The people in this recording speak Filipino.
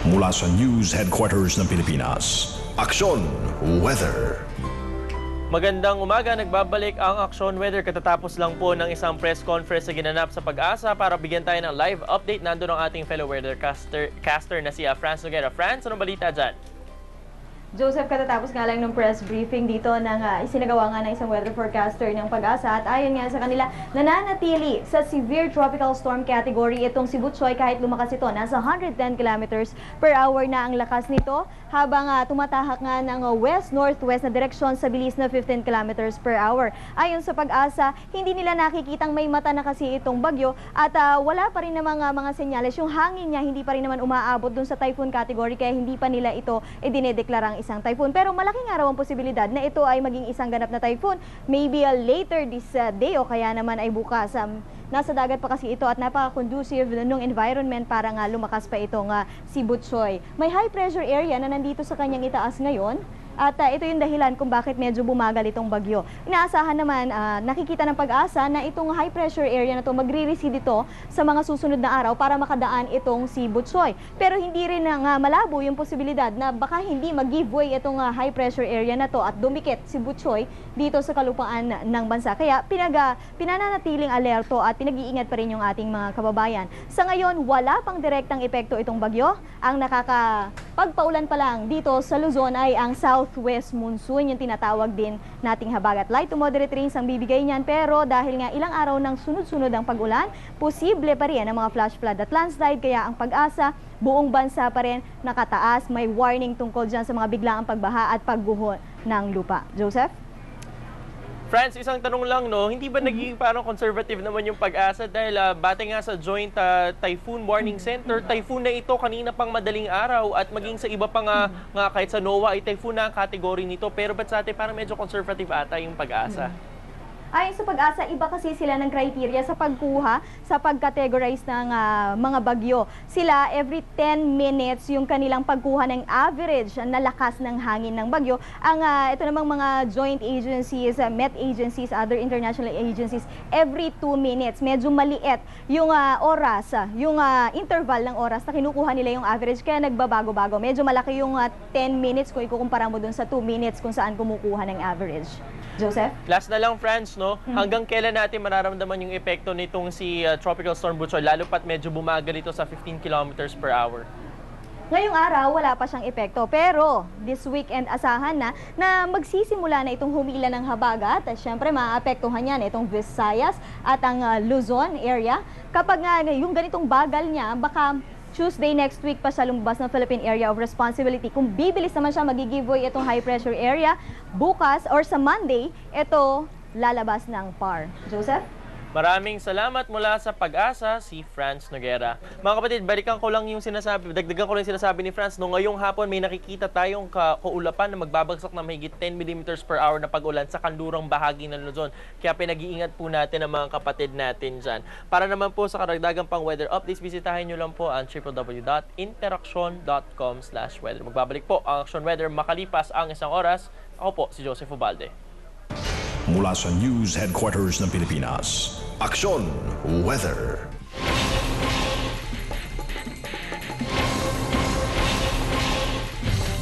Mula sa News Headquarters ng Pilipinas, Aksyon Weather. Magandang umaga, nagbabalik ang Aksyon Weather katatapos lang po ng isang press conference na ginanap sa Pag-asa para bigyan tayo ng live update. Nandun ang ating fellow weathercaster na si Franz Noguera. Franz, anong balita dyan? Joseph, katatapos nga lang ng press briefing dito ng isinagawa nga ng isang weather forecaster ng Pag-asa at ayon nga sa kanila, nananatili sa severe tropical storm category itong si Butchoy kahit lumakas ito. Nasa 110 kilometers per hour na ang lakas nito habang tumatahak nga ng west-northwest na direksyon sa bilis na 15 kilometers per hour. Ayon sa Pag-asa, hindi nila nakikitang may mata na kasi itong bagyo at wala pa rin namang mga senyales. Yung hangin niya hindi pa rin naman umaabot dun sa typhoon category kaya hindi pa nila ito idinedeklarang isang typhoon. Pero malaking araw ang posibilidad na ito ay maging isang ganap na typhoon. Maybe later this day o kaya naman ay bukas. Nasa dagat pa kasi ito at napaka-conducive ng environment para nga lumakas pa itong si Butchoy. May high pressure area na nandito sa kanyang itaas ngayon. At ito yung dahilan kung bakit medyo bumagal itong bagyo. Inaasahan naman, nakikita ng Pag-asa na itong high pressure area na ito magre-recede ito sa mga susunod na araw para makadaan itong si Butchoy. Pero hindi rin nga malabo yung posibilidad na baka hindi mag-giveaway itong high pressure area na to at dumikit si Butchoy dito sa kalupaan ng bansa. Kaya pinananatiling alerto at pinag-iingat pa rin yung ating mga kababayan. Sa ngayon, wala pang direktang epekto itong bagyo. Ang nakakapagpaulan pa lang dito sa Luzon ay ang southwest monsoon, yung tinatawag din nating habagat. Light to moderate rains ang bibigay niyan, pero dahil nga ilang araw ng sunod-sunod ang pag-ulan, posible pa rin ang mga flash flood at landslide. Kaya ang Pag-asa, buong bansa pa rin nakataas. May warning tungkol dyan sa mga biglaang pagbaha at pagguho ng lupa. Joseph? Franz, isang tanong lang, no? Hindi ba naging parang conservative naman yung Pag-asa dahil batay nga sa Joint Typhoon Warning Center, typhoon na ito kanina pang madaling araw at maging sa iba pa nga kahit sa NOAA ay typhoon na ang category nito. Pero ba't sa atin parang medyo conservative ata yung Pag-asa? Ayon sa Pag-asa, iba kasi sila ng criteria sa pagkuha, sa pag-categorize ng mga bagyo. Sila, every 10 minutes, yung kanilang pagkuha ng average na lakas ng hangin ng bagyo. Ito namang mga joint agencies, Met agencies, other international agencies, every 2 minutes. Medyo maliit yung oras, yung interval ng oras na kinukuha nila yung average, kaya nagbabago-bago. Medyo malaki yung 10 minutes kung ikukumpara mo dun sa 2 minutes kung saan kumukuha ng average. Joseph? Last na lang, Franz, no? Hanggang kailan natin mararamdaman yung epekto nitong si Tropical Storm Butchoy, lalo pat medyo bumagal ito sa 15 kilometers per hour? Ngayong araw, wala pa siyang epekto. Pero this weekend, asahan na magsisimula na itong humila ng habagat. At syempre, maapektuhan yan itong Visayas at ang Luzon area. Kapag yung ganitong bagal niya, baka Tuesday next week pa siya lumabas ng Philippine Area of Responsibility. Kung bibilis naman siya, mag-giveaway itong high pressure area. Bukas or sa Monday, ito lalabas ng PAR. Joseph? Maraming salamat mula sa Pag-asa, si Franz Noguera. Mga kapatid, dagdagan ko lang yung sinasabi ni Franz. No, ngayong hapon may nakikita tayong kaulapan na magbabagsak na mahigit 10 mm per hour na pag-ulan sa kanlurang bahagi ng Luzon. Kaya pinag-iingat po natin ang mga kapatid natin dyan. Para naman po sa karagdagang pang weather updates, bisitahin nyo lang po ang www.interaction.com/weather. Magbabalik po ang Action Weather makalipas ang isang oras. Ako po, si Joseph Ubalde. Mula sa News Headquarters ng Pilipinas, Aksyon Weather.